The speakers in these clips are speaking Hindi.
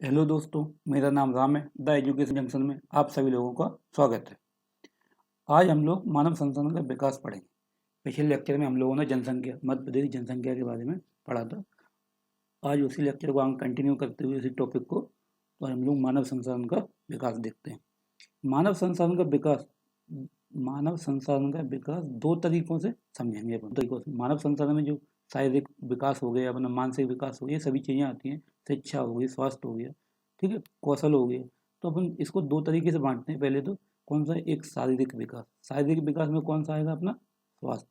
हेलो दोस्तों, मेरा नाम राम है। द एजुकेशन जंक्शन में आप सभी लोगों का स्वागत है। आज हम लोग मानव संसाधन का विकास पढ़ेंगे। पिछले लेक्चर में हम लोगों ने जनसंख्या, मध्य प्रदेश की जनसंख्या के बारे में पढ़ा था। आज उसी लेक्चर को हम कंटिन्यू करते हुए उसी टॉपिक को, तो हम लोग मानव संसाधन का विकास देखते हैं। मानव संसाधन का विकास मानव संसाधन का विकास दो तरीकों से समझेंगे। अपन तरीकों से मानव संसाधन में जो शारीरिक विकास हो गया, अपना मानसिक विकास हो गया, सभी चीज़ें आती हैं। शिक्षा हो गई, स्वास्थ्य हो गया, ठीक है, कौशल हो गया। तो अपन इसको दो तरीके से बांटते हैं। पहले तो कौन सा, एक शारीरिक विकास। शारीरिक विकास में कौन सा आएगा? अपना स्वास्थ्य,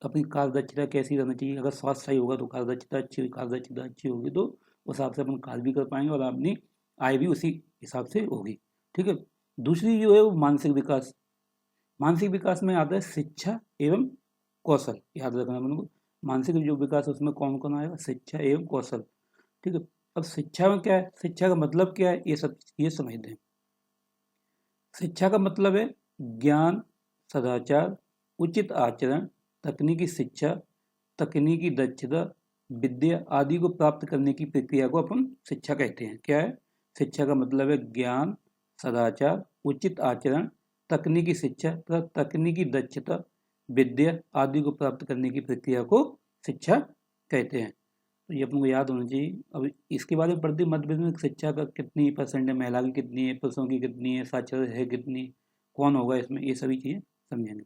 अपनी कार्यदक्षता कैसी रहना चाहिए। अगर स्वास्थ्य सही होगा तो कार्यदक्षता अच्छी होगी, कार्यदक्षता अच्छी होगी तो उस हिसाब से अपन कार्य भी कर पाएंगे और अपनी आय भी उसी हिसाब से होगी, ठीक है। दूसरी जो है वो मानसिक विकास। मानसिक विकास में आता है शिक्षा एवं कौशल। याद रखना अपन को, मानसिक जो विकास है उसमें कौन कौन आएगा? शिक्षा एवं कौशल, ठीक है। अब शिक्षा में क्या है, शिक्षा का मतलब क्या है, ये समझते हैं। शिक्षा का मतलब है ज्ञान, सदाचार, उचित आचरण, तकनीकी शिक्षा, तकनीकी दक्षता, विद्या आदि को प्राप्त करने की प्रक्रिया को अपन शिक्षा कहते हैं। क्या है? शिक्षा का मतलब है ज्ञान, सदाचार, उचित आचरण, तकनीकी शिक्षा तथा तकनीकी दक्षता, विद्या आदि को प्राप्त करने की प्रक्रिया को शिक्षा कहते हैं। तो ये अपन को याद होना चाहिए। अब इसके बारे में पढ़ते, मध्य प्रदेश में शिक्षा का कितनी परसेंट है, महिला की कितनी है, पुरुषों की कितनी है, साक्षरता है कितनी, कौन होगा इसमें, ये सभी चीज़ें समझेंगे।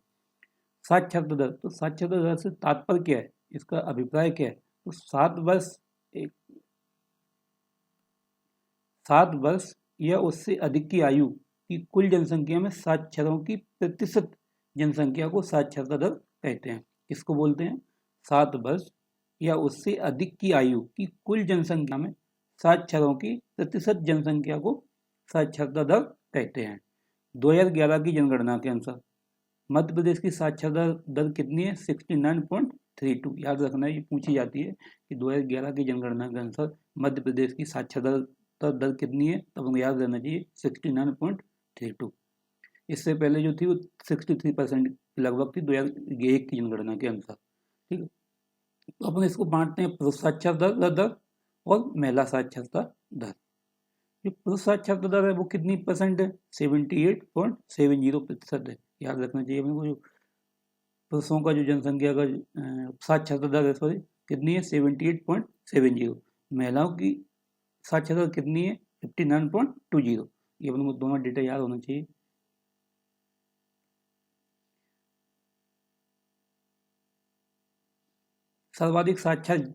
साक्षरता दर, तो साक्षरता दर से तात्पर्य क्या है, इसका अभिप्राय क्या है? तो 7 वर्ष, एक 7 वर्ष या उससे अधिक की आयु की कुल जनसंख्या में साक्षरों की प्रतिशत जनसंख्या को साक्षरता दर कहते हैं। किसको बोलते हैं? 7 वर्ष या उससे अधिक की आयु की कुल जनसंख्या में साक्षरों की प्रतिशत जनसंख्या को साक्षरता दर कहते हैं। 2011 की जनगणना के अनुसार मध्य प्रदेश की साक्षरता दर कितनी है? 69.32। याद रखना, ये पूछी जाती है कि 2011 की जनगणना के अनुसार मध्य प्रदेश की साक्षरता दर कितनी है, तब हमें याद रहना चाहिए 69.32। इससे पहले जो थी वो 63% लगभग थी 2001 की जनगणना के अनुसार, ठीक है। तो अपन इसको बांटते हैं पुरुष साक्षरता दर और महिला साक्षरता दर। जो पुरुष साक्षरता दर है वो कितनी परसेंट है? 78.70% है। याद रखना चाहिए अपने को। जो पुरुषों का जो जनसंख्या का साक्षरता दर है, सॉरी, कितनी है? 78.70। महिलाओं की साक्षरता दर कितनी है? 59.20। ये अपने को दोनों डेटा याद होना चाहिए। सर्वाधिक साक्षर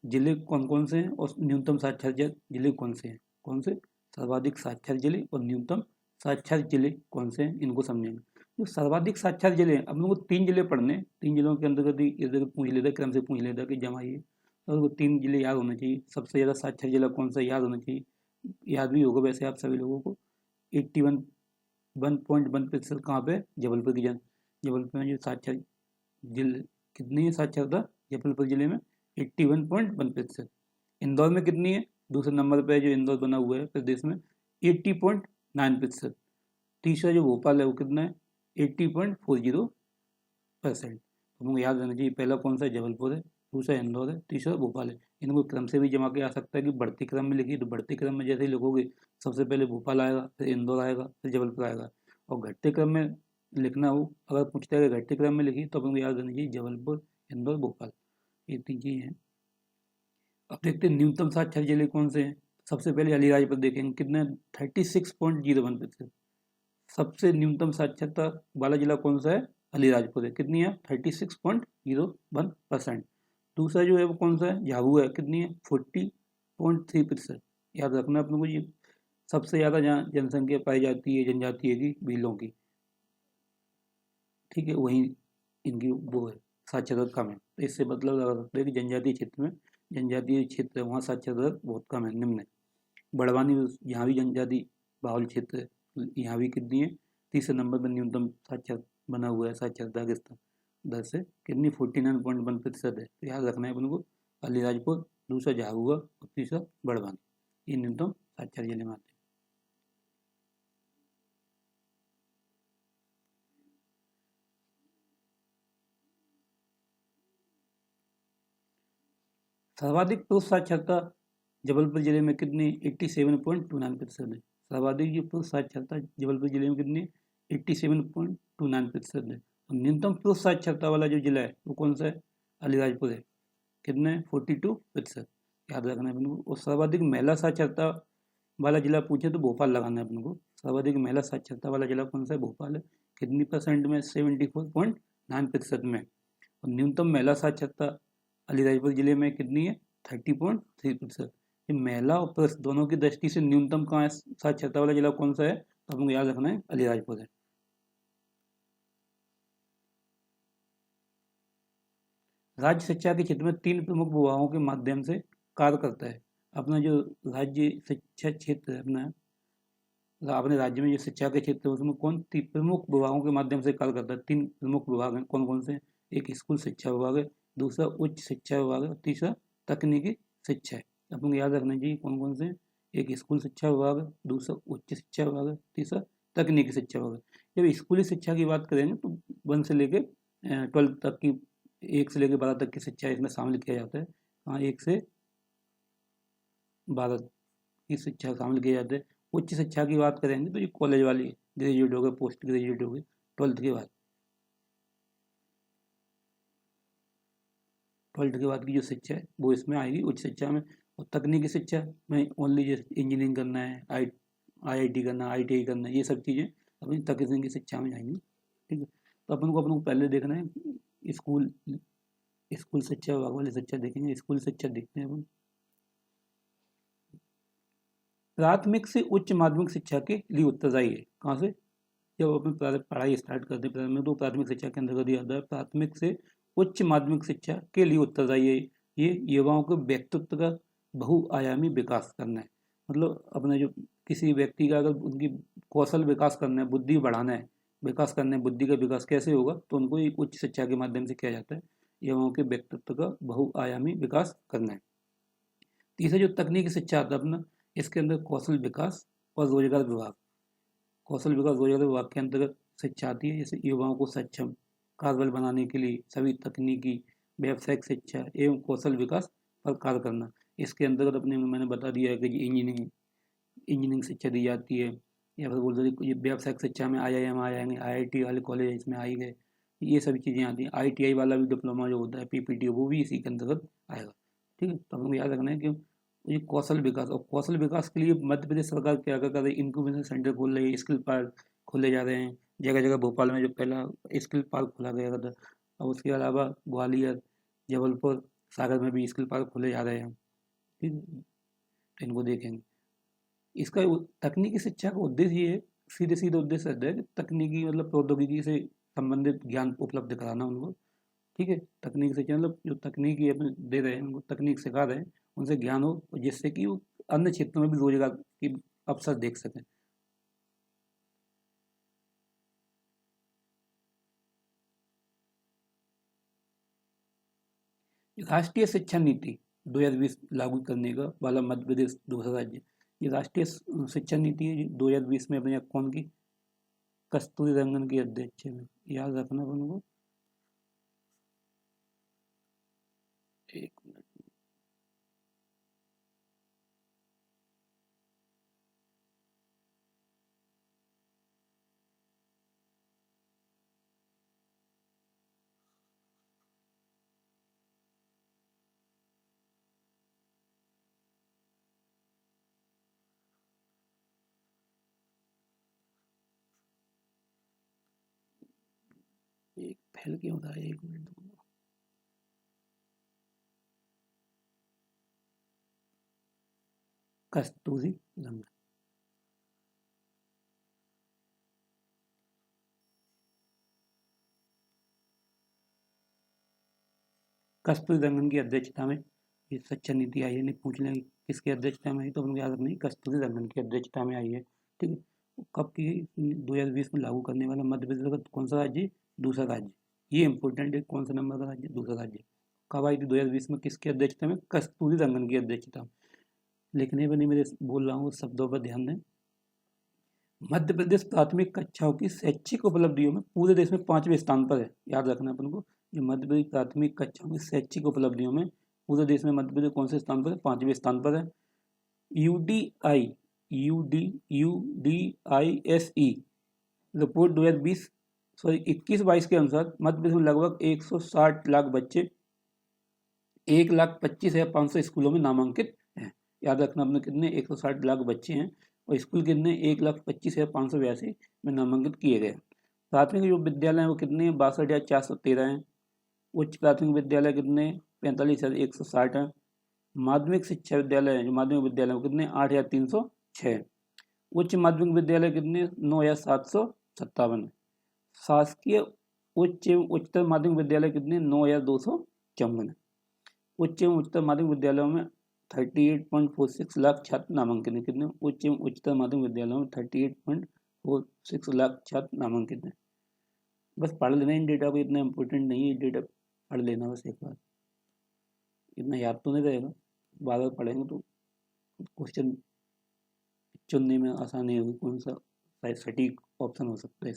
जिले कौन कौन से हैं और न्यूनतम साक्षर जिले कौन से हैं? कौन से? सर्वाधिक साक्षर जिले और न्यूनतम साक्षर जिले कौन से हैं, इनको समझेंगे। जो सर्वाधिक साक्षर जिले हैं, अब लोगों को 3 जिले पढ़ने हैं। 3 जिलों के अंतर्गत ही इधर पूछ लेता, क्रम से पूछ लेता कि जमाइए, तो उनको 3 जिले याद होने चाहिए। सबसे ज़्यादा साक्षर जिला कौन सा, याद होना चाहिए। याद भी होगा वैसे आप सभी लोगों को। 81.1% कहाँ पे? जबलपुर की जबलपुर में जो साक्षर जिले, कितनी है साक्षरता जबलपुर जिले में? 81.1%। इंदौर में कितनी है? दूसरे नंबर पे जो इंदौर बना हुआ है प्रदेश में, 80.9%। तीसरा जो भोपाल है वो कितना है? 80.40%। तुमको याद रहना चाहिए, पहला कौन सा? जबलपुर है, दूसरा इंदौर है, तीसरा भोपाल है। इनको क्रम से भी जमा के आ सकता है कि बढ़ती क्रम में लिखिए, तो बढ़ती क्रम में जैसे ही लिखोगे सबसे पहले भोपाल आएगा, फिर इंदौर आएगा, फिर जबलपुर आएगा। और घटते क्रम में लिखना हो, अगर पूछता है कि घटते क्रम में लिखिए, तो अपन को याद रहना चाहिए जबलपुर, इंदौर, भोपाल, ये 3 चीज़ें हैं। अब देखते हैं न्यूनतम साक्षर जिले कौन से हैं। सबसे पहले अलीराजपुर देखेंगे, कितना? 36.01%। सबसे न्यूनतम साक्षरता वाला जिला कौन सा है? अलीराजपुर है। कितनी है? 36.01%। दूसरा जो है वो कौन सा है? झाबुआ है। कितनी है? 40.3%। याद रखना अपने को, ये सबसे ज़्यादा जहाँ जनसंख्या पाई जाती है जनजातीय की, भीलों की, ठीक है, वहीं इनकी वो है, साक्षरता कम है। तो इससे मतलब लगा सकते हैं कि जनजातीय क्षेत्र में, जनजातीय क्षेत्र है वहाँ साक्षरता दर बहुत कम है, निम्न है। बड़वानी यहाँ भी जनजाति बाहुल क्षेत्र है, यहाँ भी कितनी है? तीसरे नंबर पर न्यूनतम साक्षर बना हुआ है साक्षरता के स्तर दर से, कितनी? 49.1% है। तो याद रखना है अपन को, अलीराजपुर, दूसरा झाबुआ और तीसरा बड़वानी, ये न्यूनतम साक्षर जिले में आते हैं। सर्वाधिक पुरुष साक्षरता जबलपुर जिले में कितनी 87.29% है। सर्वाधिक जो पुरुष साक्षरता जबलपुर जिले में कितनी 87.29% है। और न्यूनतम पुरुष साक्षरता वाला जो जिला है वो कौन सा है, अलीराजपुर है, कितने 42%, याद रखना है अपन को। और सर्वाधिक महिला साक्षरता वाला जिला पूछे तो भोपाल लगाना है अपन को। सर्वाधिक महिला साक्षरता वाला जिला कौन सा है, भोपाल है, कितनी परसेंट में 74.9% में। और न्यूनतम महिला साक्षरता अलीराजपुर जिले में कितनी है 30.3%। महिला और पुरुष दोनों की दृष्टि से न्यूनतम कहाँ है साक्षरता वाला जिला कौन सा है, तो हमको याद रखना है अलीराजपुर है। राज्य शिक्षा के क्षेत्र में 3 प्रमुख विभागों के माध्यम से कार्य करता है। अपना जो राज्य शिक्षा क्षेत्र है अपने राज्य में जो शिक्षा के क्षेत्र है उसमें कौन 3 प्रमुख विभागों के माध्यम से कार्य करता है। 3 प्रमुख विभाग हैं, कौन कौन से, एक स्कूल शिक्षा विभाग है, दूसरा उच्च शिक्षा विभाग है, तीसरा तकनीकी शिक्षा है। अपन को याद रखना चाहिए कौन कौन से, एक स्कूल शिक्षा विभाग है, दूसरा उच्च शिक्षा विभाग है, तीसरा तकनीकी शिक्षा विभाग है। जब स्कूली शिक्षा की बात करेंगे तो 1 से लेके 12 तक की, 1 से लेकर 12 तक की शिक्षा इसमें शामिल किया जाता है। हाँ, 1 से 12 की शिक्षा शामिल किया जाता है। उच्च शिक्षा की बात करेंगे तो ये कॉलेज वाली ग्रेजुएट हो गए, पोस्ट ग्रेजुएट हो गए, 12th के बाद। 12th के बाद की जो शिक्षा है वो इसमें आएगी उच्च शिक्षा में। और तकनीकी शिक्षा में ओनली जैसे इंजीनियरिंग करना है, IIT करना है, ITI करना है, ये सब चीज़ें अपनी तकनीकी शिक्षा में जाएंगी। ठीक है, तो अपन को पहले देखना है स्कूल शिक्षा विभाग वाली शिक्षा देखेंगे। स्कूल शिक्षा देखते हैं अपन। प्राथमिक से उच्च माध्यमिक शिक्षा के लिए उत्तरदायी है। कहाँ से, जब अपन पढ़ाई स्टार्ट करते हैं प्राथमिक, तो प्राथमिक शिक्षा के अंतर्गत दिया जाता है प्राथमिक से उच्च माध्यमिक शिक्षा के लिए उत्तरदायी है। ये युवाओं के व्यक्तित्व का बहुआयामी विकास करना है। मतलब अपने जो किसी व्यक्ति का अगर उनकी कौशल विकास करना है, बुद्धि बढ़ाना है, विकास करना है, बुद्धि का विकास कैसे होगा, तो उनको एक उच्च शिक्षा के माध्यम से किया जाता है। युवाओं के व्यक्तित्व का बहुआयामी विकास करना है। तीसरा जो तकनीकी शिक्षा आता है अपना, इसके अंदर कौशल विकास और रोजगार विभाग, कौशल विकास रोजगार विभाग के अंतर्गत शिक्षा आती है। जैसे युवाओं को सक्षम कार्यबल बनाने के लिए सभी तकनीकी व्यावसायिक शिक्षा एवं कौशल विकास पर कार्य करना। इसके अंतर्गत अपने मैंने बता दिया है कि इंजीनियरिंग शिक्षा दी जाती है, या फिर बोल दो व्यावसायिक शिक्षा में IIM आ जाएंगे, IIT वाले कॉलेज इसमें आई गए, ये सभी चीज़ें आती हैं। ITI वाला भी डिप्लोमा जो होता है PPT वो भी इसी के अंतर्गत आएगा। ठीक है, तो हमको याद रखना है कि ये कौशल विकास, और कौशल विकास के लिए मध्य प्रदेश सरकार क्या क्या कर रही है, इंक्यूबेशन सेंटर खोल रही है, स्किल पार्क खोले जा रहे हैं जगह जगह। भोपाल में जो पहला स्किल पार्क खोला गया था, और उसके अलावा ग्वालियर, जबलपुर, सागर में भी स्किल पार्क खोले जा रहे हैं। ठीक है, तो इनको देखेंगे। इसका तकनीकी शिक्षा का उद्देश्य ये है, सीधे सीधे उद्देश्य है कि तकनीकी मतलब प्रौद्योगिकी से संबंधित ज्ञान उपलब्ध कराना उनको। ठीक है, तकनीक शिक्षा मतलब जो तकनीकी अपने दे रहे हैं उनको तकनीक सिखा रहे हैं, उनसे ज्ञान हो, जिससे कि वो अन्य क्षेत्रों में भी रोजगार की अवसर देख सकें। राष्ट्रीय शिक्षा नीति 2020 लागू करने का वाला मध्य प्रदेश दूसरा राज्य। ये राष्ट्रीय शिक्षा नीति है 2020 में अपने यहाँ कौन की, कस्तूरी रंगन की अध्यक्ष में, याद रखना अपन को। एक मिनट, एक फैल क्यों रहा है, एक मिनट रुको। कस्तूरी रंगन, कस्तूरी रंगन की अध्यक्षता में ये शिक्षा नीति आई है। नहीं पूछ लेंगे किसकी अध्यक्षता में आई, तो उनको याद रखना कस्तूरी रंगन की अध्यक्षता में आई है। ठीक है, कब की 2020 में लागू करने वाला मध्य प्रदेश का कौन सा राज्य, दूसरा राज्य। ये इंपॉर्टेंट है, कौन सा नंबर का राज्य, दूसरा राज्य। कब आई थी 2020 में, किसकी अध्यक्षता में, कस्तूरी रंगन की अध्यक्षता। लिखने पर नहीं मेरे बोल रहा हूँ, शब्दों पर ध्यान दें। मध्य प्रदेश प्राथमिक कक्षाओं की शैक्षिक उपलब्धियों में पूरे देश में 5वें स्थान पर है, याद रखना अपन को। जो मध्य प्रदेश प्राथमिक कक्षाओं की शैक्षिक उपलब्धियों में पूरे देश में मध्य प्रदेश कौन से स्थान पर है, 5वें स्थान पर है। UDISE रिपोर्ट 2020 सॉरी 21-22 के अनुसार मध्य प्रदेश में लगभग 160 लाख बच्चे 1,25,500 स्कूलों में नामांकित हैं। याद रखना अपने कितने 160 लाख बच्चे हैं और स्कूल कितने 1,25,582 में नामांकित किए गए। प्राथमिक जो विद्यालय हैं वो कितने 62,413 हैं। उच्च प्राथमिक विद्यालय कितने 45,160 हैं। माध्यमिक शिक्षा विद्यालय हैं जो माध्यमिक विद्यालय वो कितने 8,306। उच्च माध्यमिक विद्यालय कितने 9,757। शासकीय उच्च एवं उच्चतर माध्यमिक विद्यालय कितने 9,254। उच्च एवं उच्चतर माध्यमिक विद्यालयों में 38.46 लाख छात्र नामांकित हैं। कितने उच्च एवं उच्चतर माध्यमिक विद्यालयों में 38.46 लाख छात्र नामांकित हैं। बस पढ़ लेना इन डेटा को, इतना इम्पोर्टेंट नहीं है, डेटा पढ़ लेना बस एक बार, इतना याद तो नहीं रहेगा, बार बार पढ़ेंगे तो क्वेश्चन चुनने में आसानी होगी कौन सा सटीक ऑप्शन हो सकता है।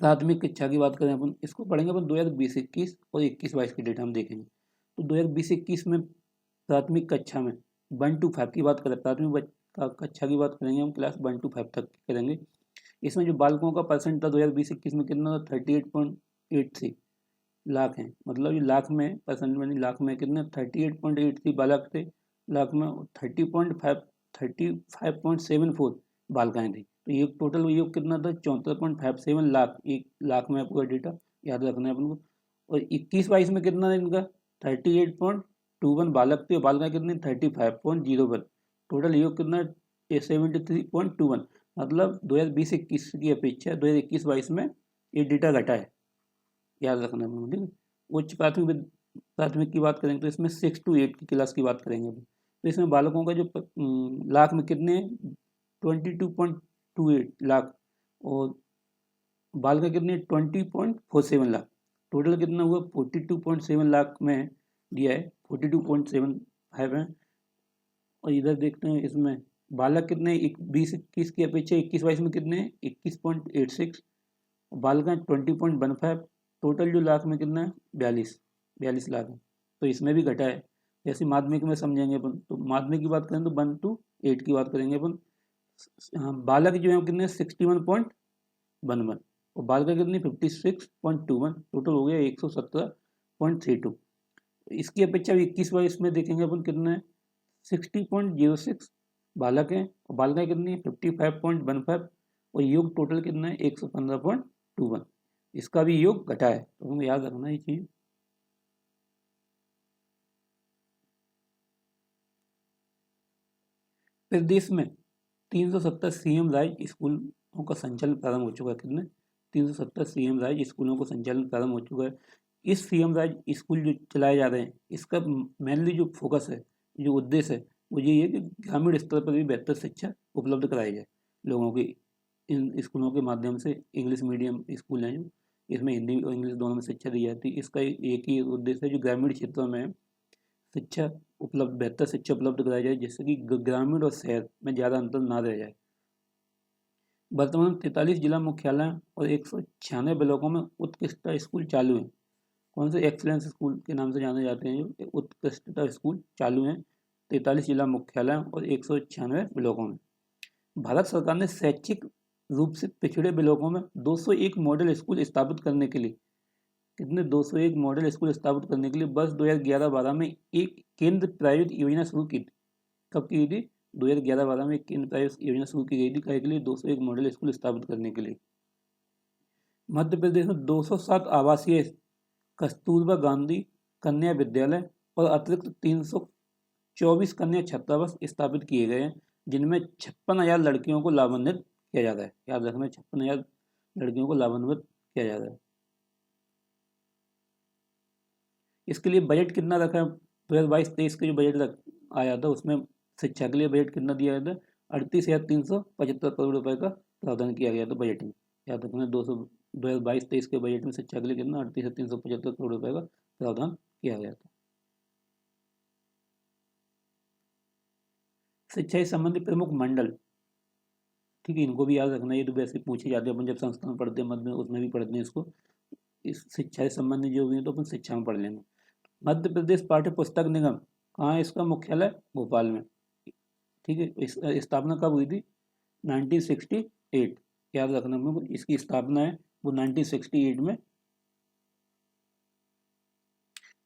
प्राथमिक शिक्षा की बात करें अपन, इसको पढ़ेंगे अपन 2020-21 और 21-22 के डेटा हम देखेंगे। तो 2020-21 में प्राथमिक कक्षा में 1 to 5 की बात करें, प्राथमिक कक्षा की बात करेंगे हम, क्लास 1 to 5 तक करेंगे। इसमें जो बालकों का परसेंट था 2020-21 में कितना था 38.83 लाख हैं। मतलब ये लाख में परसेंट में नहीं, लाख में कितने 38.83 बालक थे, लाख में 35.74 बालिकाएं थी। तो ये टोटल योग कितना था 74.57 लाख, एक लाख में आपको डेटा याद रखना है अपन को। और 21-22 में कितना है इनका 38.21 बालक थे और बालिकाएं कितनी 35.01। टोटल योग कितना 73.21। मतलब 2020-21 की अपेक्षा 2021-22 में ये डेटा घटा है, याद रखना है। ठीक है। उच्च प्राथमिक की बात करेंगे तो इसमें 6 to 8 की क्लास की बात करेंगे। तो इसमें बालकों का जो लाख में कितने 22.28 लाख और बालिका कितने 20.47 लाख। टोटल कितना हुआ 42.7 लाख में दिया है, 42.75 है। और इधर देखते हैं इसमें बालक कितने 20-21 की अपेक्षा 21-22 में कितने 21.86, बालिका 20.15। टोटल जो लाख में कितना है 42 लाख है। तो इसमें भी घटा है। जैसे माध्यमिक में समझेंगे अपन, तो माध्यमिक की बात करें तो 1 to 8 की बात करेंगे अपन। बालक जो है कितने 61.11 और बालिका कितनी 56.21। टोटल हो गया 117.32। इसकी अपेक्षा 21-22 में देखेंगे अपन कितना है 60.06 बालक हैं और बालिकाएं कितनी 55.15 और योग टोटल कितना है 115.21। इसका भी योग घटा है, तो हमें याद रखना ये चीज। प्रदेश में 370 सीएम राइज स्कूलों का संचालन प्रारंभ हो चुका है। कितने 370 सीएम राइज स्कूलों का संचालन प्रारंभ हो चुका है। इस सीएम राइज स्कूल जो चलाए जा रहे हैं, इसका मेनली जो फोकस है, जो उद्देश्य है वो यही है कि ग्रामीण स्तर पर भी बेहतर शिक्षा उपलब्ध कराई जाए लोगों की। इन स्कूलों के माध्यम से इंग्लिश मीडियम स्कूल हैं जो, इसमें हिंदी और इंग्लिश दोनों में शिक्षा दी जाती है। इसका एक ही उद्देश्य है जो ग्रामीण क्षेत्रों में शिक्षा उपलब्ध, बेहतर शिक्षा उपलब्ध कराई जाए, जिससे कि ग्रामीण और शहर में ज़्यादा अंतर ना रह जाए। वर्तमान 43 जिला मुख्यालय और 196 ब्लॉकों में उत्कृष्टता स्कूल चालू हैं। कौन से एक्सीलेंस स्कूल के नाम से जाने जाते हैं जो उत्कृष्टता स्कूल चालू हैं 43 जिला मुख्यालय और 196 ब्लॉकों में। भारत सरकार ने शैक्षिक रूप से पिछड़े ब्लॉकों में 201 मॉडल स्कूल स्थापित करने के लिए, कितने 201 मॉडल स्कूल स्थापित करने के लिए वर्ष 2011-12 में एक केंद्र प्रायोजित योजना शुरू की थी। कब की थी 2011-12 में एक केंद्र प्रायोजित योजना शुरू की गई थी के लिए 201 मॉडल स्कूल स्थापित करने के लिए। मध्य प्रदेश में 207 आवासीय कस्तूरबा गांधी कन्या विद्यालय और अतिरिक्त 324 कन्या छात्रावास स्थापित किए गए हैं, जिनमें 56,000 लड़कियों को लाभान्वित किया जाता है। याद रखना 56,000 लड़कियों को लाभान्वित किया जाता है। इसके लिए बजट कितना रखा है 2022-23 के जो बजट आया था उसमें शिक्षा के लिए बजट कितना दिया गया था 38,375 करोड़ रुपए का प्रावधान किया गया था बजट में। याद रखना 2022-23 के बजट में शिक्षा के लिए कितना 38,375 करोड़ रुपए का प्रावधान किया गया था। शिक्षा से संबंधित प्रमुख मंडल, ठीक है, इनको भी याद रखना। ये तो वैसे पूछे जाते हैं अपन जब संस्कृत पढ़ते हैं, मध्य में उसमें भी पढ़ते हैं इसको। इस शिक्षा से संबंधित जो भी है तो अपन शिक्षा में पढ़ लेंगे। मध्य प्रदेश पाठ्य पुस्तक निगम कहाँ है, इसका मुख्यालय भोपाल में। ठीक है। इस स्थापना कब हुई थी? 1968। याद रखना मेरे को, इसकी स्थापना है वो 1968 में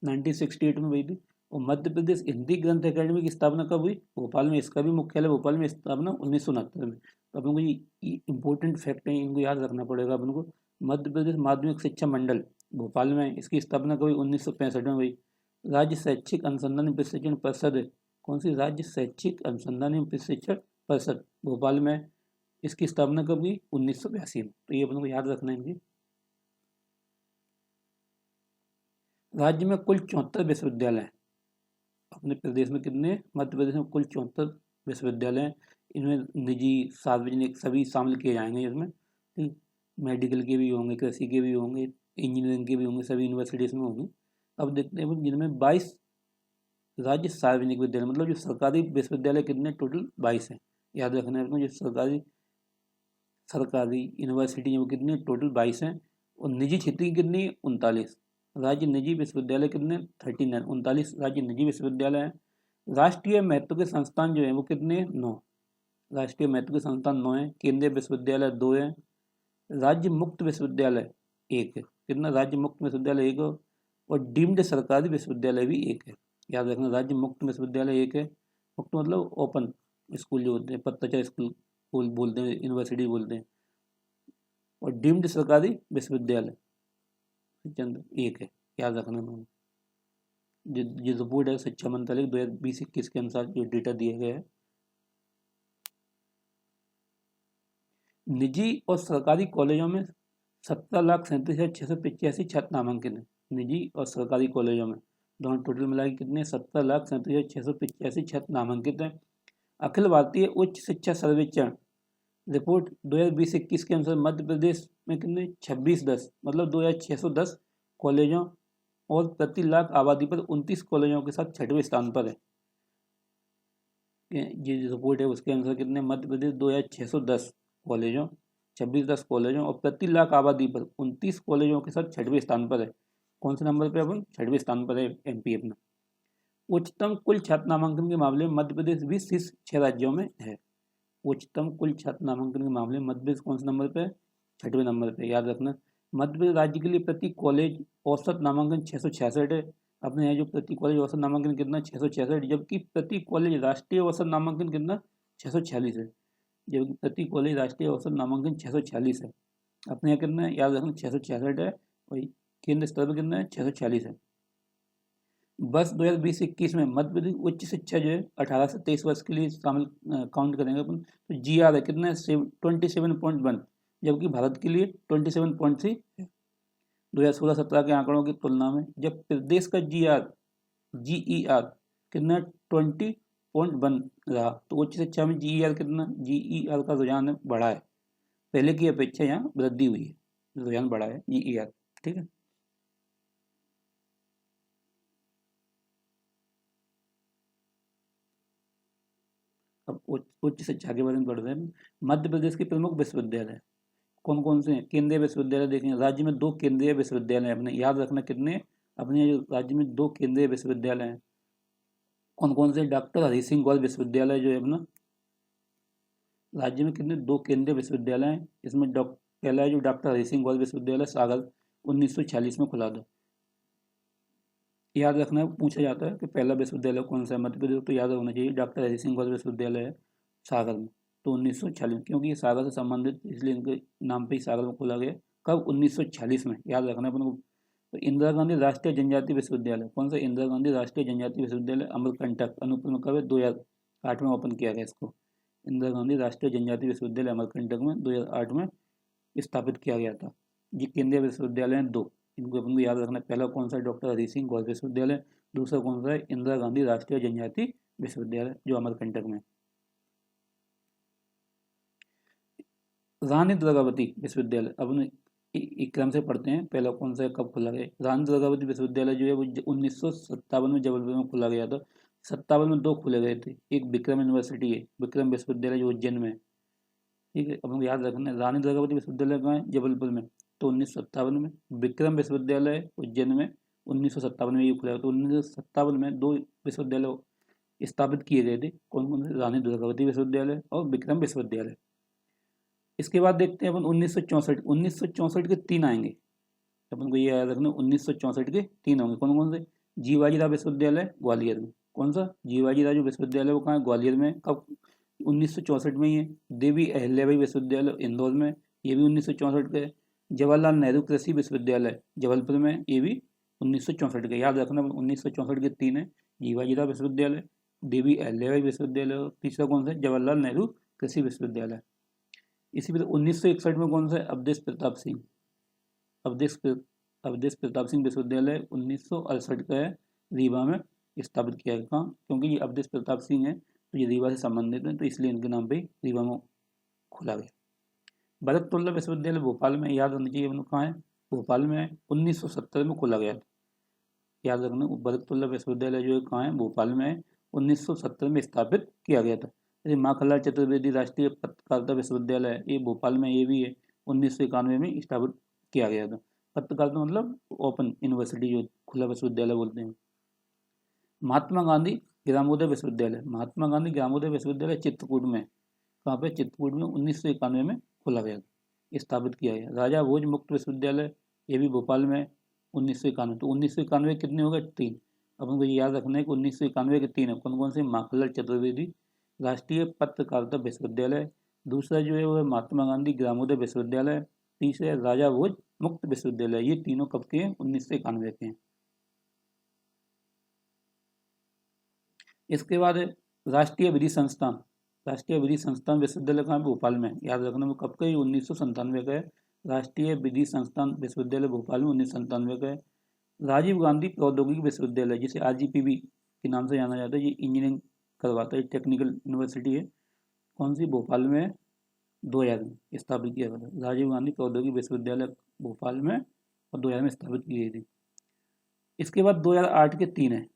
1968 में हुई थी। और मध्य प्रदेश हिंदी ग्रंथ अकेडमी की स्थापना कब हुई? भोपाल में। इसका भी मुख्यालय भोपाल में, स्थापना 1969 में। तो अपन को ये इंपॉर्टेंट फैक्ट है, इनको याद रखना पड़ेगा अपन को। मध्य प्रदेश माध्यमिक शिक्षा मंडल भोपाल में, इसकी स्थापना कब हुई? 1965 में हुई। राज्य शैक्षिक अनुसंधान एवं प्रशिक्षण परिषद है, कौन सी? राज्य शैक्षिक अनुसंधान एवं प्रशिक्षण परिषद भोपाल में, इसकी स्थापना कब हुई? 1982 में। तो ये अपन को याद रखना है इनकी। राज्य में कुल 74 विश्वविद्यालय हैं। अपने प्रदेश में कितने? मध्य प्रदेश में कुल 74 विश्वविद्यालय हैं। इनमें निजी सार्वजनिक सभी शामिल किए जाएंगे इसमें। ठीक, मेडिकल के भी होंगे, कृषि के भी होंगे, इंजीनियरिंग के भी होंगे, सभी यूनिवर्सिटीज में होंगे। अब देखते हैं जिनमें 22 राज्य सार्वजनिक विद्यालय, मतलब जो सरकारी विश्वविद्यालय कितने? टोटल 22 हैं। याद रखना है जो सरकारी सरकारी यूनिवर्सिटी है वो कितनी? टोटल 22 हैं। और निजी क्षेत्र की कितनी? 39 राज्य निजी विश्वविद्यालय कितने? 39, 39 राज्य निजी विश्वविद्यालय हैं। राष्ट्रीय महत्व के संस्थान जो है वो कितने? 9 राष्ट्रीय महत्व के संस्थान 9 हैं। केंद्रीय विश्वविद्यालय 2 हैं। राज्य मुक्त विश्वविद्यालय 1 है। कितना? राज्य मुक्त विश्वविद्यालय 1 है। और डीम्ड सरकारी विश्वविद्यालय भी 1 है। याद रखना, राज्य मुक्त विश्वविद्यालय 1 है। मुक्त मतलब ओपन स्कूल जो होते हैं, पत्ताचार स्कूल बोलते हैं, यूनिवर्सिटी बोलते हैं। और डीम्ड सरकारी विश्वविद्यालय चंद 1 है। याद रखना मैंने, जो रिपोर्ट है शिक्षा मंत्रालय 2020-21 के अनुसार जो डेटा दिए गए हैं। निजी और सरकारी कॉलेजों में 17,37,685 छात्र नामांकित हैं। निजी और सरकारी कॉलेजों में दोनों टोटल मिला के कितने? 17,37,685 छात्र नामांकित हैं। अखिल भारतीय उच्च शिक्षा सर्वेक्षण रिपोर्ट 2020-21 के अनुसार मध्य प्रदेश में कितने? 2610, मतलब 2610 कॉलेजों और प्रति लाख आबादी पर 29 कॉलेजों के साथ 6वें स्थान पर है। ये रिपोर्ट है उसके अनुसार कितने? मध्य प्रदेश 2610 कॉलेजों, 2610 कॉलेजों और प्रति लाख आबादी पर 29 कॉलेजों के साथ 6वें स्थान पर है। कौन से नंबर पे? अपन 6वें स्थान पर है एमपी अपना। उच्चतम कुल छात्र नामांकन के मामले में मध्य प्रदेश भी शीर्ष 6 राज्यों में है। उच्चतम कुल छात्र नामांकन के मामले में मध्य प्रदेश कौन से नंबर पे? 6वें नंबर पे। याद रखना, मध्य प्रदेश राज्य के लिए प्रति कॉलेज औसत नामांकन 666 है। अपने यहाँ जो प्रति कॉलेज औसत नामांकन कितना? 666, जबकि प्रति कॉलेज राष्ट्रीय औसत नामांकन कितना? 646 है। जबकि प्रति कॉलेज राष्ट्रीय औसत नामांकन 646 है। अपने यहाँ कितना है? याद रखना, 666 है। और केंद्र स्तर पर कितना है? 646 है। बस 2020-21 में मध्य प्रदेश उच्च शिक्षा जो है 18 से 23 वर्ष के लिए शामिल काउंट करेंगे अपन, तो GR है कितना है? 27.1, जबकि भारत के लिए 27.3 है। 2016-17 के आंकड़ों की तुलना में जब प्रदेश का GER कितना? 20.1 रहा, तो उच्च शिक्षा में GER कितना? GER का रुझान बढ़ा है, पहले की अपेक्षा यहाँ वृद्धि हुई है, रुझान बढ़ा है GER। ठीक है। अब उच्च शिक्षा के बारे में पढ़ते हैं। मध्य प्रदेश के प्रमुख विश्वविद्यालय कौन कौन से हैं? केंद्रीय विश्वविद्यालय देखेंगे, राज्य में 2 केंद्रीय विश्वविद्यालय अपने, याद रखना कितने? अपने राज्य में 2 केंद्रीय विश्वविद्यालय हैं। कौन कौन से? डॉक्टर हरि सिंह गौर विश्वविद्यालय जो है अपना राज्य में कितने? 2 केंद्रीय विश्वविद्यालय हैं। इसमें पहला है जो डॉक्टर हरि सिंह गौर विश्वविद्यालय सागर 1946 में खुला था। याद रखना, पूछा जाता है कि पहला विश्वविद्यालय कौन सा है मध्य प्रदेश, तो याद होना चाहिए डॉक्टर हरि सिंह गौर विश्वविद्यालय है सागर में, तो 1946, क्योंकि ये सागर से संबंधित इसलिए इनके नाम पे ही सागर में खोला गया। कब? 1946 में। याद रखना अपन को। तो इंदिरा गांधी राष्ट्रीय जनजाति विश्वविद्यालय कौन सा? इंदिरा गांधी राष्ट्रीय जनजाति विश्वविद्यालय अमरकंटक अनूपपुर में कब है? 2008 में ओपन किया गया इसको। इंदिरा गांधी राष्ट्रीय जनजाति विश्वविद्यालय अमरकंटक में 2008 में स्थापित किया गया था। ये केंद्रीय विश्वविद्यालय हैं 2, इनको अपन को याद रखना। पहला कौन सा? डॉक्टर हरि सिंह गौर विश्वविद्यालय। दूसरा कौन सा है? इंदिरा गांधी राष्ट्रीय जनजाति विश्वविद्यालय जो अमरकंटक में। रानी दुर्गावती विश्वविद्यालय अपन एक क्रम से पढ़ते हैं, पहला कौन सा है, कब खुला गया। रानी दुर्गावती विश्वविद्यालय जो है वो 1957 में जबलपुर में खुला गया था। 57 में 2 खुले गए थे, एक विक्रम यूनिवर्सिटी है, विक्रम विश्वविद्यालय जो उज्जैन में है। ठीक है, अपन को याद रखना है। रानी दुर्गावती विश्वविद्यालय कहाँ है? जबलपुर में, तो 1957 में। विक्रम विश्वविद्यालय उज्जैन में 1957 में ये खुला, तो 1957 में 2 विश्वविद्यालय स्थापित किए गए थे। कौन कौन से? रानी दुर्गावती विश्वविद्यालय और विक्रम विश्वविद्यालय। इसके बाद देखते हैं अपन 1964। 1964 के 3 आएंगे, अपन को ये याद रखना, 1964 के 3 होंगे। कौन कौन से? जीवाजीराव विश्वविद्यालय ग्वालियर में। कौन सा? जीवाजीराव जो विश्वविद्यालय वो कहाँ है? ग्वालियर में। कब? 1964 में ही है। देवी अहिल्याबाई विश्वविद्यालय इंदौर में, ये भी 1964 का है। जवाहरलाल नेहरू कृषि विश्वविद्यालय जबलपुर में, ये भी 1964 का। याद रखना 1964 के 3 है, जीवाजीराव विश्वविद्यालय, देवी अहिल्याबाई विश्वविद्यालय और तीसरा कौन सा है? जवाहरलाल नेहरू कृषि विश्वविद्यालय। इसी तरह 1961 में कौन सा है? अवधेश प्रताप सिंह, अवधेश प्रताप सिंह विश्वविद्यालय 1968 का है, रीवा में स्थापित किया गया। कहाँ? क्योंकि ये अवधेश प्रताप सिंह है तो ये रीवा से संबंधित है, तो इसलिए इनके नाम पे रीवा में खोला गया। बरकतुल्लाह विश्वविद्यालय भोपाल में, याद रखना चाहिए अपन, कहाँ है? भोपाल में है, 1970 में खोला गया था। याद रखना, बरकतुल्लाह विश्वविद्यालय जो है कहाँ है? भोपाल में है, 1970 में स्थापित किया गया था। जैसे माखनलाल चतुर्वेदी राष्ट्रीय पत्रकारिता विश्वविद्यालय है, ये भोपाल में, ये भी है, 1991 में स्थापित किया गया था। पत्रकारिता मतलब ओपन यूनिवर्सिटी, जो खुला विश्वविद्यालय बोलते हैं। महात्मा गांधी ग्रामोदय विश्वविद्यालय, महात्मा गांधी ग्रामोदय विश्वविद्यालय चित्रकूट में, कहाँ पे? चित्रकूट में, 1991 में खोला गया, स्थापित किया गया। राजा भोज मुक्त विश्वविद्यालय, ये भी भोपाल में, 1991। तो 1991 कितने हो गए? 3। अपन को ये याद रखना है कि 1991 के 3 है। कौन कौन से? माखनलाल चतुर्वेदी राष्ट्रीय पत्रकारिता विश्वविद्यालय, दूसरा जो है वो है महात्मा गांधी ग्रामोदय विश्वविद्यालय, तीसरा है राजा भोज मुक्त विश्वविद्यालय। ये तीनों कब के हैं? 1991 के हैं। इसके बाद है राष्ट्रीय विधि संस्थान, राष्ट्रीय विधि संस्थान विश्वविद्यालय कहाँ है? भोपाल में। याद रखना, वो कब का है? 1997 का है। राष्ट्रीय विधि संस्थान विश्वविद्यालय भोपाल में 1997 का है। राजीव गांधी प्रौद्योगिकी विश्वविद्यालय, जिसे RGPV के नाम से जाना जाता है, ये इंजीनियरिंग करवाता है, टेक्निकल यूनिवर्सिटी है। कौन सी? भोपाल में, 2000 में स्थापित किया गया था। राजीव गांधी प्रौद्योगिकी विश्वविद्यालय भोपाल में और 2000 में स्थापित की गई थी। इसके बाद 2008 के 3 है।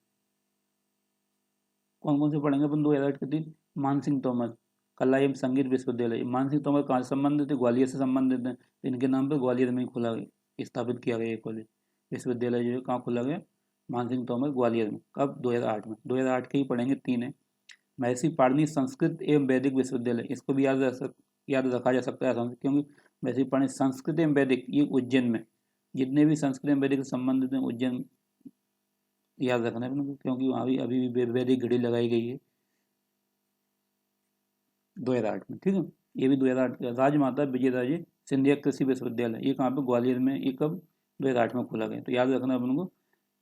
कौन कौन से पढ़ेंगे अपन? 2008 के 3, मानसिंह तोमर कला एवं संगीत विश्वविद्यालय। मानसिंह तोमर कहाँ से संबंधित है? ग्वालियर से संबंधित है, तो इनके नाम पर ग्वालियर में ही खोला गया, स्थापित किया गया ये कॉलेज, विश्वविद्यालय जो है कहाँ खोला गया? मानसिंह तोमर ग्वालियर में। कब? 2008 में। 2008 के ही पढ़ेंगे, 3 है। महर्षि पाणिनि संस्कृत एवं वैदिक विश्वविद्यालय, इसको भी याद रखा जा सकता है आसान से, क्योंकि महर्षि पाणिनि संस्कृत एवं वैदिक, ये उज्जैन में, जितने भी संस्कृत एवं वैदिक से संबंधित हैं उज्जैन याद रखना है, क्योंकि वहाँ भी अभी भी वैदिक घड़ी लगाई गई है 2008 में। ठीक है, ये भी 2008 का। राजमाता विजयराजे सिंधिया कृषि विश्वविद्यालय, ये कहाँ पे? ग्वालियर में। ये कब? 2008 में खोला गया। तो याद रखना अपन को,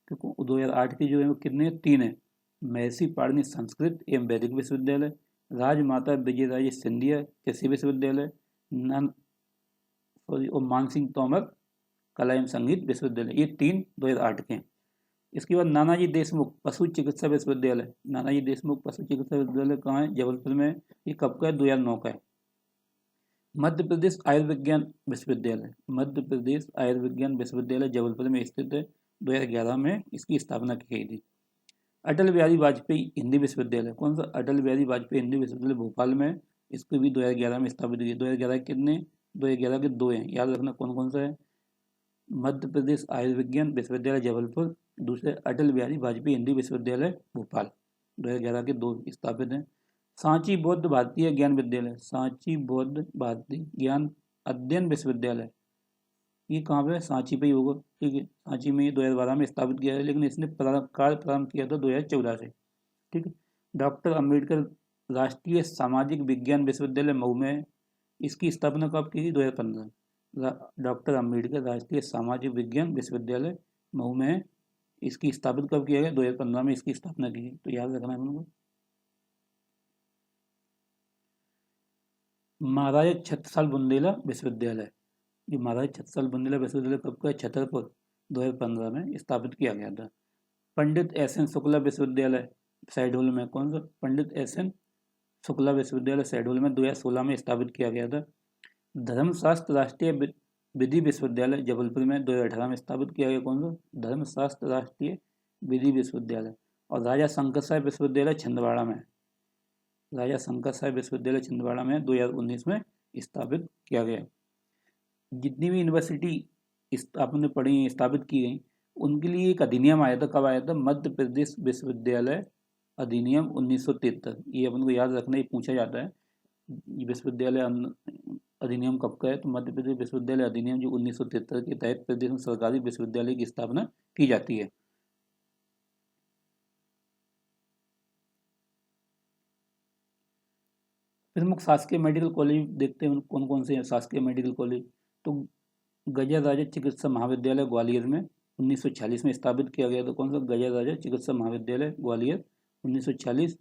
क्योंकि 2008 की जो है वो कितने? 3 है। महर्षि पाणिनि संस्कृत एवं वैदिक विश्वविद्यालय, राजमाता विजयराजे सिंधिया कृषि विश्वविद्यालय, और मानसिंह तोमर कला एवं संगीत विश्वविद्यालय, ये 3 2008 के हैं। इसके बाद नानाजी देशमुख पशु चिकित्सा विश्वविद्यालय, नानाजी देशमुख पशु चिकित्सा विश्वविद्यालय कहाँ है? जबलपुर में। ये कब का है? 2009 का है। मध्य प्रदेश आयुर्विज्ञान विश्वविद्यालय, मध्य प्रदेश आयुर्विज्ञान विश्वविद्यालय जबलपुर में स्थित है, 2011 में इसकी स्थापना की गई थी। अटल बिहारी वाजपेयी हिंदी विश्वविद्यालय, कौन सा? अटल बिहारी वाजपेयी हिंदी विश्वविद्यालय भोपाल में, इसको भी 2011 में स्थापित की। 2011 कितने? 2011 के 2 हैं, याद रखना कौन कौन सा है? मध्य प्रदेश आयुर्विज्ञान विश्वविद्यालय जबलपुर, दूसरे अटल बिहारी वाजपेयी हिंदी विश्वविद्यालय भोपाल, 2011 के 2 स्थापित हैं। सांची बौद्ध भारतीय ज्ञान विद्यालय, सांची बौद्ध भारतीय ज्ञान अध्ययन विश्वविद्यालय, ये कहाँ पे है? सांची पे ही होगा। ठीक है, सांची में 2012 में स्थापित किया है, लेकिन इसने कार्य प्रारंभ किया था 2014 से। ठीक है। डॉक्टर अम्बेडकर राष्ट्रीय सामाजिक विज्ञान विश्वविद्यालय मऊ में, इसकी स्थापना कब की थी? 2015। डॉक्टर अम्बेडकर राष्ट्रीय सामाजिक विज्ञान विश्वविद्यालय मऊ में, इसकी स्थापित कब किया गया? 2015 में इसकी स्थापना की गई, तो याद रखना है उनको। महाराजा छत्रसाल बुंदेला विश्वविद्यालय, ये महाराजा छत्रसाल बुंदेला विश्वविद्यालय कब का है? छतरपुर, 2015 में स्थापित किया गया था। पंडित SN शुक्ला विश्वविद्यालय शहडोल में, कौन सा? पंडित SN शुक्ला विश्वविद्यालय शहडोल में 2016 में स्थापित किया गया था। धर्मशास्त्र राष्ट्रीय विधि विश्वविद्यालय जबलपुर में 2018 में स्थापित किया गया, कौन सा? धर्मशास्त्र राष्ट्रीय विधि विश्वविद्यालय। और राजा शंकर साहेब विश्वविद्यालय छिंदवाड़ा में, राजा शंकर साहेब विश्वविद्यालय छिंदवाड़ा में 2019 में स्थापित किया गया। जितनी भी यूनिवर्सिटी आपने पढ़ी स्थापित की गई, उनके लिए एक अधिनियम आया था। कब आया था? मध्य प्रदेश विश्वविद्यालय अधिनियम 1973, ये अपन को याद रखना, ये पूछा जाता है। ये विश्वविद्यालय अधिनियम कब का है? तो मध्य प्रदेश विश्वविद्यालय अधिनियम जो 1973 के तहत प्रदेश में सरकारी विश्वविद्यालय की स्थापना की जाती है। प्रमुख शासकीय मेडिकल कॉलेज देखते हैं कौन कौन से हैं शासकीय मेडिकल कॉलेज। तो गजर राजा चिकित्सा महाविद्यालय ग्वालियर में 1946 में स्थापित किया गया। तो कौन सा? गजर Raja Chikitsa Mahavidyalaya Gwalior 1946।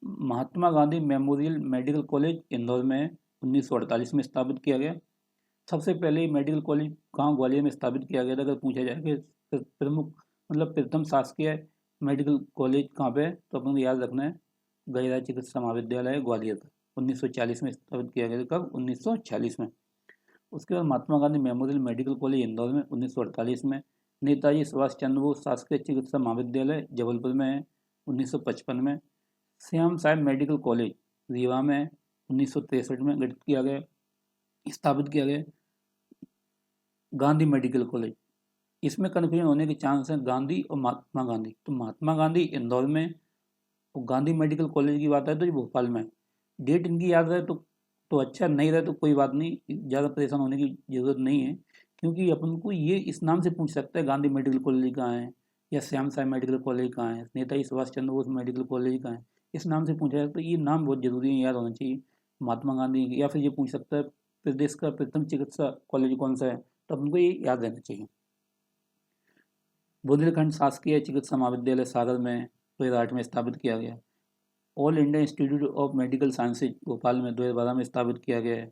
Mahatma Gandhi memorial medical college Indore में 1948 में स्थापित किया गया। सबसे पहले मेडिकल कॉलेज कहाँ ग्वालियर में स्थापित किया गया था अगर पूछा जाए कि प्रमुख मतलब प्रथम शासकीय मेडिकल कॉलेज कहाँ पे है, तो अपन को याद रखना है गजर राजा चिकित्सा महाविद्यालय ग्वालियर का 1940 में स्थापित किया गया था। कब? 1946 में। उसके बाद Mahatma Gandhi memorial medical college Indore में 1948 में। नेताजी सुभाष चंद्र बोस शासकीय चिकित्सा महाविद्यालय जबलपुर में है 1955 में। श्याम साहेब मेडिकल कॉलेज रीवा में 1963 में गठित किया गया, स्थापित किया गया। गांधी मेडिकल कॉलेज, इसमें कन्फ्यूजन होने के चांस हैं गांधी और महात्मा गांधी। तो महात्मा गांधी इंदौर में और गांधी मेडिकल कॉलेज की बात है तो ये भोपाल में। डेट इनकी याद रहे तो अच्छा, नहीं रहे तो कोई बात नहीं, ज़्यादा परेशान होने की ज़रूरत नहीं है, क्योंकि अपन को ये इस नाम से पूछ सकता है गांधी मेडिकल कॉलेज कहाँ है, या श्याम साई मेडिकल कॉलेज कहाँ है, नेताजी सुभाष चंद्र बोस मेडिकल कॉलेज कहाँ है, इस नाम से पूछा है। तो ये नाम बहुत जरूरी है, याद होना चाहिए महात्मा गांधी। या फिर ये पूछ सकता है प्रदेश का प्रथम चिकित्सा कॉलेज कौन सा है, तो अपन को ये याद रहना चाहिए। बुंदेलखंड शासकीय चिकित्सा महाविद्यालय सागर में 2008 में स्थापित किया गया। All India institute of medical sciences Bhopal में 2012 में स्थापित किया गया है।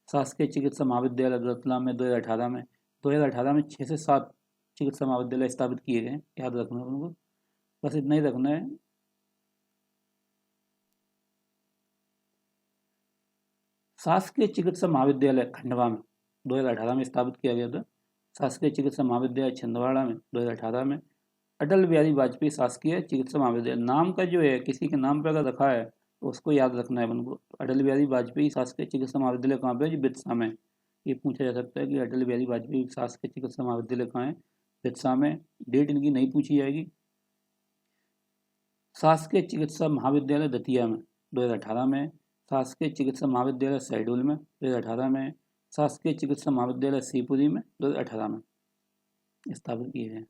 शासकीय चिकित्सा महाविद्यालय रतलाम में 2018 में 6 से 7 चिकित्सा महाविद्यालय स्थापित किए गए। याद रखना है उनको, बस इतना ही रखना है। शासकीय चिकित्सा महाविद्यालय खंडवा में 2018 में स्थापित किया गया था। शासकीय चिकित्सा महाविद्यालय छिंदवाड़ा में 2018 में। अटल बिहारी वाजपेयी शासकीय चिकित्सा महाविद्यालय, नाम का जो है किसी के नाम पर अगर रखा है तो उसको याद रखना है अपन को। अटल बिहारी वाजपेयी शासकीय चिकित्सा महाविद्यालय कहाँ पे है? बिरसा में। ये पूछा जा सकता है कि अटल बिहारी वाजपेयी शासकीय चिकित्सा महाविद्यालय कहाँ है? बिरसा में। डेट इनकी नहीं पूछी जाएगी। शासकीय चिकित्सा महाविद्यालय दतिया में 2018 में। शासकीय चिकित्सा महाविद्यालय शहडोल में 2018 में। शासकीय चिकित्सा महाविद्यालय शिवपुरी में 2018 में स्थापित किए गए।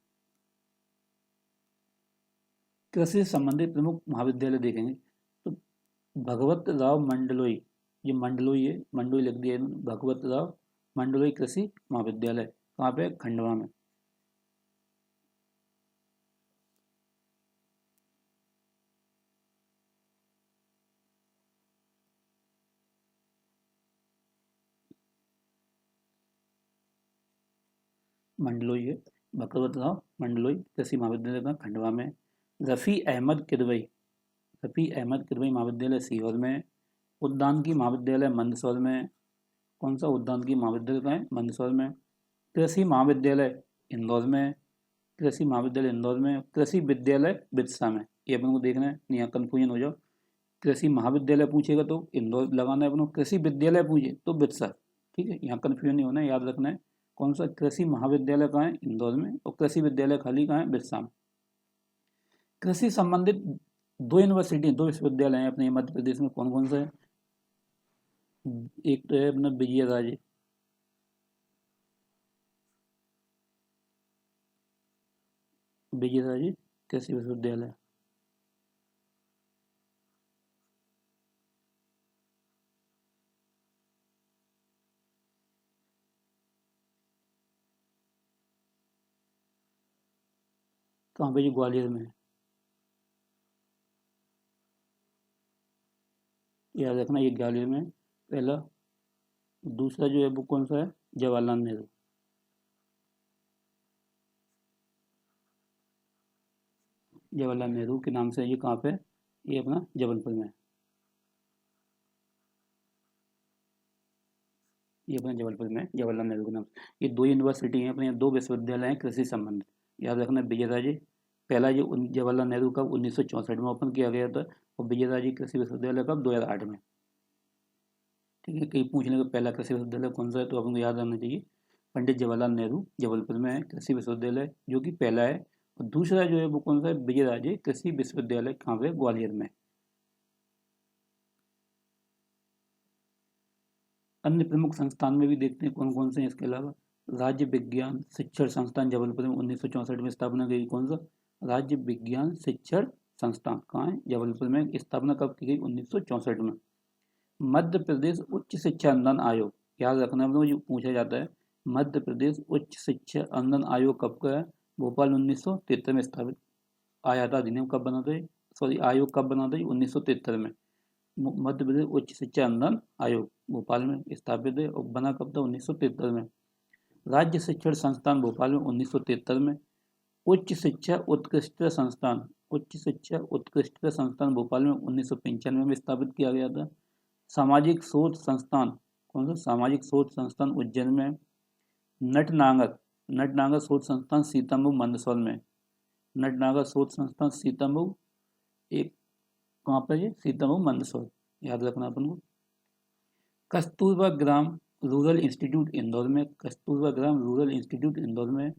कृषि से संबंधित प्रमुख महाविद्यालय देखेंगे तो भगवत राव मंडलोई, ये मंडलोई है, मंडलोई लिख दिया, भगवत राव मंडलोई कृषि महाविद्यालय कहाँ पे? खंडवा में। मंडलोई है, भगवत राव मंडलोई कृषि महाविद्यालय का खंडवा में। रफ़ी अहमद किदवई महाविद्यालय सीहोर में। उद्यानिकी महाविद्यालय मंदसौर में। कौन सा? उद्यानिकी महाविद्यालय का है? मंदसौर में। कृषि महाविद्यालय इंदौर में। कृषि महाविद्यालय इंदौर में। कृषि विद्यालय बिरसा में। ये अपन को देखना है, यहाँ कन्फ्यूजन हो जाओ। कृषि महाविद्यालय पूछेगा तो इंदौर लगाना है अपन को, कृषि विद्यालय पूछे तो बिरसा। ठीक है, यहाँ कन्फ्यूजन नहीं होना है, याद रखना है। कौन सा? कृषि महाविद्यालय कहाँ है? इंदौर में। और कृषि विद्यालय खाली कहाँ है? बिरसा में। कृषि संबंधित 2 यूनिवर्सिटी, 2 विश्वविद्यालय हैं अपने मध्य प्रदेश में। कौन कौन सा है? एक तो है अपना विजयराजे कृषि विश्वविद्यालय। कहाँ पे? ग्वालियर में। याद रखना ये ग्वालियर में पहला। दूसरा जो है वो कौन सा है? जवाहरलाल नेहरू। जवाहरलाल नेहरू के नाम से ये कहाँ पे? ये अपना जबलपुर में। ये अपना जबलपुर में जवाहरलाल नेहरू के नाम से। ये 2 यूनिवर्सिटी हैं अपने, 2 विश्वविद्यालय हैं कृषि संबंधित। याद रखना विजयराजे पहला जो जवाहरलाल नेहरू कब 1964 में ओपन किया गया था, और विजयराजे कृषि विश्वविद्यालय कब? 2008 में। ठीक है, कहीं पूछने का पहला कृषि विश्वविद्यालय कौन सा है तो आपको याद रहना चाहिए, पंडित जवाहरलाल नेहरू जबलपुर में है कृषि विश्वविद्यालय जो कि पहला है, और दूसरा जो है वो कौन सा है, विजयराजे कृषि विश्वविद्यालय, कहाँ पे, ग्वालियर में। अन्य प्रमुख संस्थान में भी देखते हैं कौन कौन से हैं इसके अलावा। राज्य विज्ञान शिक्षण संस्थान जबलपुर में 1964 में स्थापना की गई, कौन सा, राज्य विज्ञान शिक्षण संस्थान, कहाँ है, जबलपुर में। स्थापना कब की गई, 1964 में। मध्य प्रदेश उच्च शिक्षा अनुदान आयोग, याद रखना है, जो पूछा जाता है, मध्य प्रदेश उच्च शिक्षा अनुदान आयोग कब का है, भोपाल 1973 में स्थापित आया था। अधिनियम कब बना था, सॉरी आयोग कब बना था, 1973 में। मध्य प्रदेश उच्च शिक्षा अनुदान आयोग भोपाल में स्थापित है और बना कब था, 1973 में। राज्य शिक्षण संस्थान भोपाल में 1973 में। उच्च शिक्षा उत्कृष्टता संस्थान, उच्च शिक्षा उत्कृष्टता संस्थान भोपाल में 1995 में स्थापित किया गया था। सामाजिक शोध संस्थान, कौन सा, सामाजिक शोध संस्थान उज्जैन में। नटनागर, नटनागर शोध संस्थान सीतामऊ मंदसौर में। नटनागर शोध संस्थान सीतामऊ, एक कहाँ पर, ये सीतामऊ मंदसौर, याद रखना अपन को। कस्तूरबा ग्राम रूरल इंस्टीट्यूट इंदौर में, कस्तूरबा ग्राम रूरल इंस्टीट्यूट इंदौर में।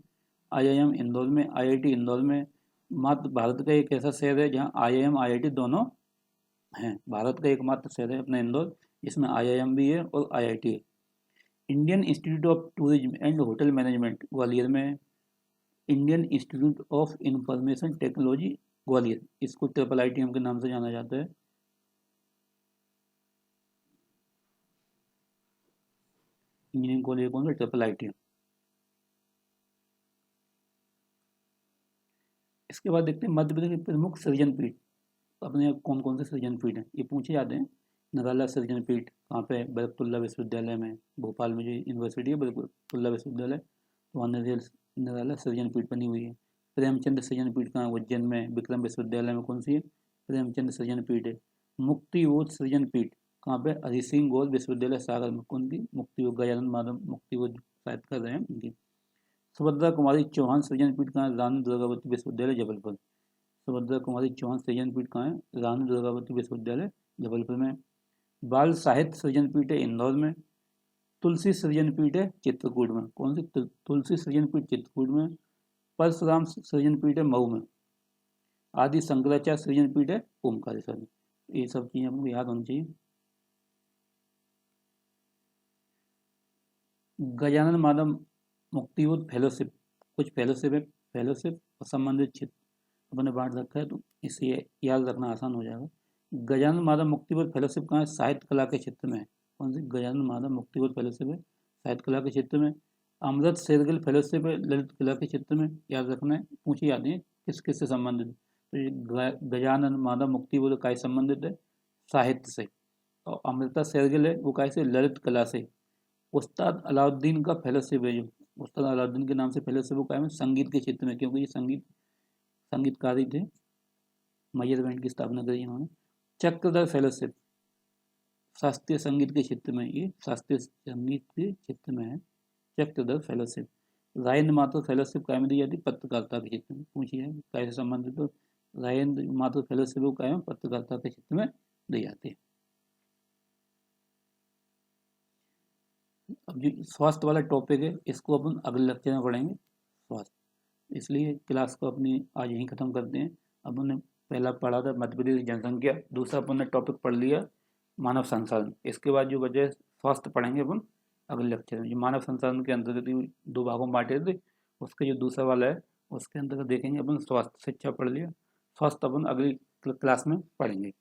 आईआईएम इंदौर में, आईआईटी इंदौर में। मात्र भारत का एक ऐसा शहर है जहाँ आईआईएम आईआईटी दोनों हैं, भारत का एकमात्र शहर है अपना इंदौर, जिसमें आईआईएम भी है और आईआईटी है। Indian institute of tourism and hotel management Gwalior में। Indian institute of information technology Gwalior, इसको ट्रिपल आईटीएम के नाम से जाना जाता है। इंजीनियरिंग कॉलेज कौन सा, ट्रिपल आईटीएम। इसके बाद देखते हैं मध्य प्रदेश के प्रमुख सृजन पीठ, अपने कौन कौन से सृजन पीठ हैं, ये पूछे जाते हैं। निराला सृजन पीठ कहाँ पे है, बरकतुल्ला विश्वविद्यालय में, भोपाल में जो यूनिवर्सिटी है बरकतुल्ला विश्वविद्यालय, तो वहाँ निराला सृजन पीठ बनी हुई है। प्रेमचंद सृजन पीठ कहाँ है, उज्जैन में, विक्रम विश्वविद्यालय में, कौन सी है, प्रेमचंद सृजन पीठ है। मुक्तिबोध सृजन पीठ कहाँ पे, हरि सिंह गौर विश्वविद्यालय सागर में, कौन की, मुक्तिबोध, गजानन माधव मुक्तिबोध शायद कर रहे हैं उनकी। सुभद्रा कुमारी चौहान सृजन पीठ कहाँ है, रानी दुर्गावती विश्वविद्यालय जबलपुर। सुभद्रा कुमारी चौहान सृजन पीठ कहाँ है, रानी दुर्गावती विश्वविद्यालय जबलपुर में। बाल साहित्य सृजन पीठ है इंदौर में। तुलसी सृजन पीठ है चित्रकूट में, कौन सी, तुलसी सृजन पीठ चित्रकूट में। परशुराम सृजन पीठ है मऊ में। आदि शंकराचार्य सृजन पीठ है ओमकारेश्वर में। ये सब चीजें आपको याद होनी चाहिए। गजानन माधव मुक्तिबोध फेलोशिप, कुछ फेलोशिप है, फेलोशिप और संबंधित क्षेत्र अपने बांट रखा है, तो इसे याद रखना आसान हो जाएगा। गजानन माधव मुक्तिबोध फेलोशिप कहाँ है, साहित्य कला के क्षेत्र में है, कौन सी, गजानन माधव मुक्तिबोध फेलोशिप है साहित्य कला के क्षेत्र में। अमृत शेरगिल फेलोशिप है ललित कला के क्षेत्र में, याद रखना है, पूछी जाती है किस किस से संबंधित है। तो ये गजानन माधव मुक्तिबोध काय संबंधित है, साहित्य से। और अमृता शेरगिल है वो काय से, ललित कला से। उस्ताद अलाउद्दीन का फेलोशिप है, जो उस्ताद अलाउद्दीन के नाम से फेलोशिप वो काय में, संगीत के क्षेत्र में, क्योंकि ये संगीतकार ही थे, मैयर बैंड की स्थापना करी इन्होंने। चक्रधर फेलोशिप शास्त्रीय संगीत के क्षेत्र में, ये शास्त्रीय संगीत के क्षेत्र में है चक्रधर फेलोशिप। राजेंद्र माथुर फेलोशिप काय में दी जाती, पत्रकारिता के क्षेत्र में, पूछिए है काय से संबंधित, तो राजेंद्र माथुर फेलोशिप काय में पत्रकारिता के क्षेत्र में दी जाती है। अब जो स्वास्थ्य वाला टॉपिक है इसको अपन अगले लेक्चर में पढ़ेंगे, स्वास्थ्य, इसलिए क्लास को अपनी आज यहीं ख़त्म करते हैं। अपन ने पहला पढ़ा था मध्य प्रदेश की जनसंख्या, दूसरा अपन ने टॉपिक पढ़ लिया मानव संसाधन। इसके बाद जो बचे स्वास्थ्य पढ़ेंगे अपन अगले लेक्चर में। जो मानव संसाधन के अंतर्गत दो भागों में बांटे थे, उसका जो दूसरा वाला है उसके अंतर्गत देखेंगे अपन स्वास्थ्य, शिक्षा पढ़ लिया, स्वास्थ्य अपन अगली क्लास में पढ़ेंगे।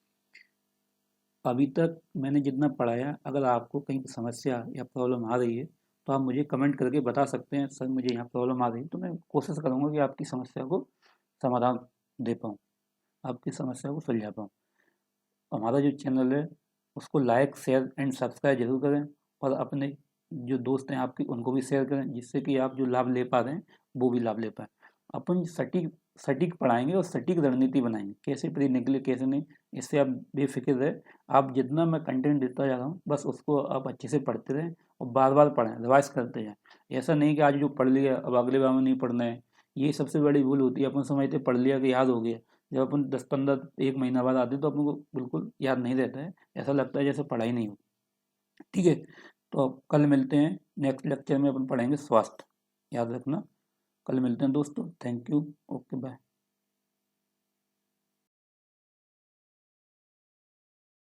अभी तक मैंने जितना पढ़ाया, अगर आपको कहीं पर समस्या या प्रॉब्लम आ रही है तो आप मुझे कमेंट करके बता सकते हैं, सर मुझे यहाँ प्रॉब्लम आ रही है, तो मैं कोशिश करूँगा कि आपकी समस्या को समाधान दे पाऊँ, आपकी समस्या को सुलझा पाऊँ। हमारा जो चैनल है उसको लाइक शेयर एंड सब्सक्राइब जरूर करें, और अपने जो दोस्त हैं आपके उनको भी शेयर करें, जिससे कि आप जो लाभ ले पा रहे हैं वो भी लाभ ले पाएँ। अपन सटीक सटीक पढ़ाएंगे और सटीक रणनीति बनाएंगे, कैसे पढ़ी निकले कैसे नहीं, इससे आप बेफिक्र रहे। आप जितना मैं कंटेंट देता जा रहा हूँ बस उसको आप अच्छे से पढ़ते रहें और बार बार पढ़ें, रिवाइज करते जाएँ। ऐसा नहीं कि आज जो पढ़ लिया अब अगले बार में नहीं पढ़ना है, ये सबसे बड़ी भूल होती है। अपन समझते पढ़ लिया कि याद हो गया, जब अपन 10-15 एक महीना बाद आते हैं तो अपन को बिल्कुल याद नहीं रहता है, ऐसा लगता है जैसे पढ़ाई नहीं हो। ठीक है, तो कल मिलते हैं नेक्स्ट लेक्चर में, अपन पढ़ेंगे स्वास्थ्य, याद रखना। कल मिलते हैं दोस्तों। Thank you. Okay bye.